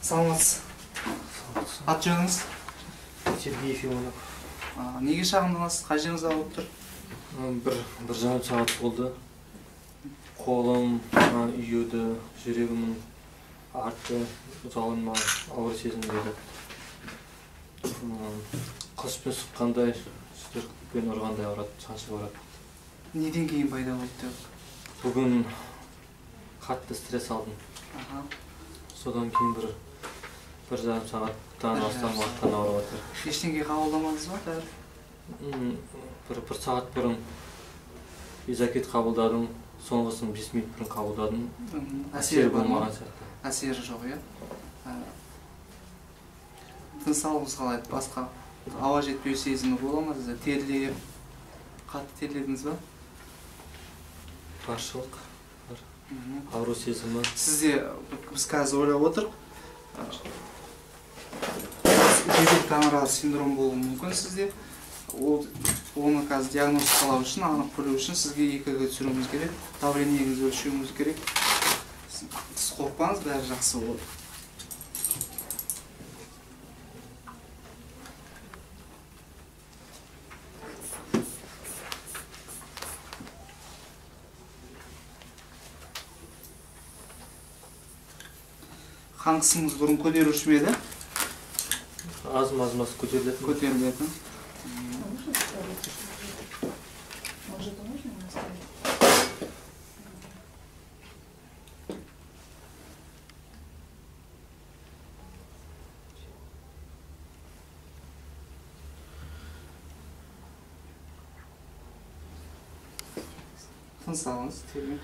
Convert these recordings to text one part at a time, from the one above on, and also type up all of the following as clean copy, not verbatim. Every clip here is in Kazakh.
Саламатсыз. Ат жөніңіз? Сергеев Иванов. Неге шағымданасыз? Қай жеріңіз ауырып тұр? бір жарым сағат болды. Қолым үйеді, жүрегімнің арты жалынма ауыр сезімдері. Қоспен сұққандай, сүтіркпен ұрғандай ауырады, шаншып ауырады. Неден кейін пайда болды? Бүгін қатты стресс алдым. Содан кейін бір жарым сағаттан астам уақыттан ауырып жатыр. Ештеңе қабылдамадыңыз ба дәрі? бір сағат бұрын изакет қабылдадым, соңғысын 5 минут бұрын қабылдадым. Әсері болмаған сияқты. Әсері жоқ, иә? Тыныс алуыңыз қалай? Басқа ауа жетпеу сезімі бола ма сізде? Терлеп, қатты терледіңіз ба? Баршылық, ауру сезімі. Сізде, біз қазір ойлап отырық, жедел гоморрагиялық синдром болуы мүмкін сізде. Оны қазір диагностикалау үшін, анық білу үшін сізге ЕКГ түсіруіміз керек, давлениеңізді өлшеуіміз керек. Сіз қорықпаңыз, бәрі жақсы болады. Қан қысымыңыз бұрын көтеруші ме еді? Аз-маз көтерілетін. Көтерілетін. Тыныс алыңыз, термен.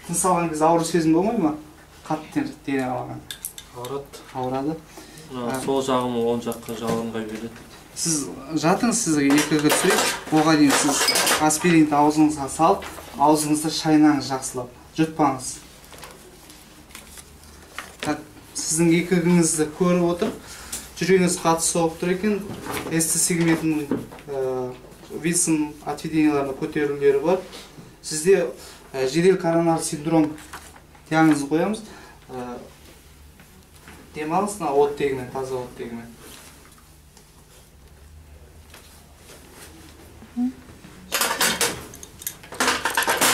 Тыныс алған кезде ауыр сезім болмай ма? Қатты дене қалған. Ауырады. Ауырады. Сол жағым оң жаққа жалынға береді. Сіз жатыңыз, сізге ЕКГ түсірейік. Оған дейін сіз аспиринді аузыңызға салып, аузыңызды шайнаңыз жақсылап. Жұтпаңыз. Сіздің ЕКГ-іңізді көріп отыр. Жүрегіңіз қатты соғып тұр екен. СТ сегментінің Вильсон отведенияларына көтерілулері бар. Сізде жедел коронарлық синдром диагнозын қоямыз. Демалыс оттегімен, таза оттегімен.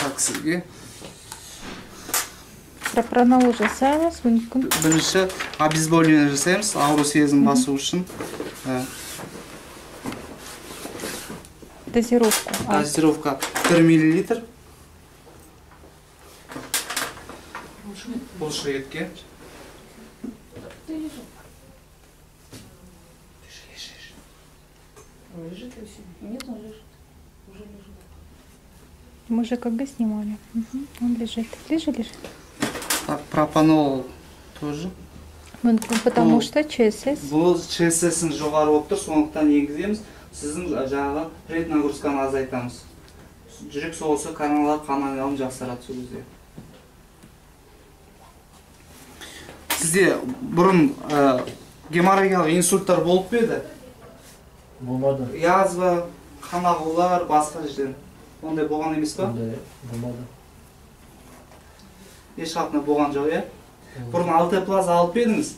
Так, сізге Пропронол жасаймыз мүмкін. Бірінші обезболивание жасаймыз, ауру сезім басу үшін. Дозировка. Дозировка 1 мл. Бұл шветке. Нет, он лежит. Уже лежит. Мы же КГ снимали. Он лежит. Лежит. Так, пропанол тоже. Потому что ЧСС. Бұл ЧСС-ін жоғары болып тұр, сондықтан енгіземіз. Сіздің жаңағы преднагрузканы азайтамыз. Жүрек соғысы, каналдар қан айналымын жақсарады сол кезде. Сізде бұрын геморрагиялық инсульттар болып еді? Болмады. Язва, қан ағулар, басқа жерден. Ондай болған емес па? Ондай болмады. Еш қақына болған жоқ, е? Бұрын алтеплаза алып едіңіз?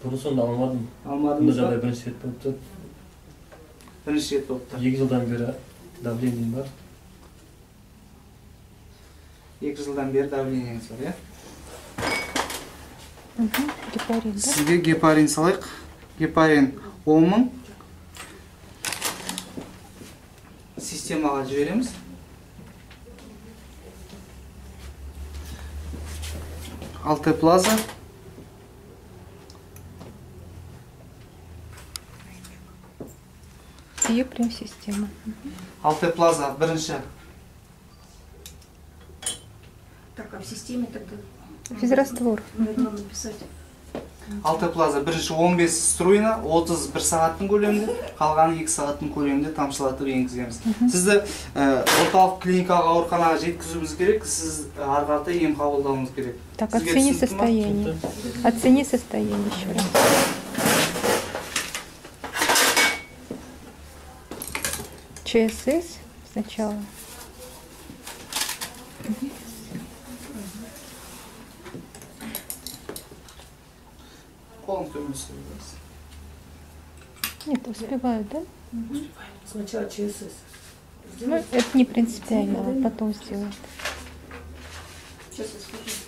Бұрын сонда алмадым. Алмадыңыз ба? Бұл жағдай бірінші рет болып тұр. Бірінші рет болып тұр. 2 жылдан бері давлением бар. 2 жылдан бері давлениеңіз бар, е? Гепарин, да? Сізге гепарин салайық. Гепарин 10 мың. Системаға жібереміз. Алтеплаза. Ее прям система. Алтеплаза бірінші. Так, а в системе тогда Физраствор. надо написать. Алтеплаза бірінші 15 струйна 31 сағаттың көлемінде, қалғаны 2 сағаттың көлемінде тамшылатып енгіземіз. Сізді орталық клиникалық ауруханаға жеткізуіміз керек, сіз ары қарата ем қабылдауыңыз керек. Так, оцени состояние. Оцени состояние еще раз. ЧСС сначала. қолын төмендетеміз. Нет, успеваю, да? Сначала ЧСС. Ну, это не принципиально, потом сделать. Сейчас я скажу.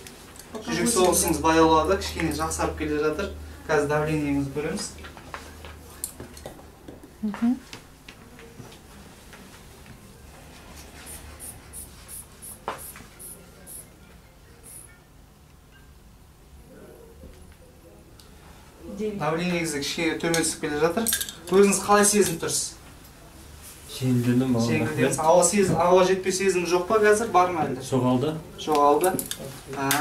Пока Жүрек вы соғысыңыз баяулады, кішкене жақсарып келе жатыр. Қазір давлениеңізді көреміз. Мгм. девять. Давлениеңізді кішкене төмен түсіп келе жатыр. Өзіңіз қалай сезініп тұрсыз? Жеңілдедім маған. Жеңілдеңіз. Ауа жетпей сезім жоқ па қазір? Бар ма әлде? Жоғалды. Жоғалды.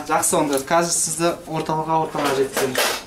Жақсы онда. Қазір сізді орталыққа жеткіземіз.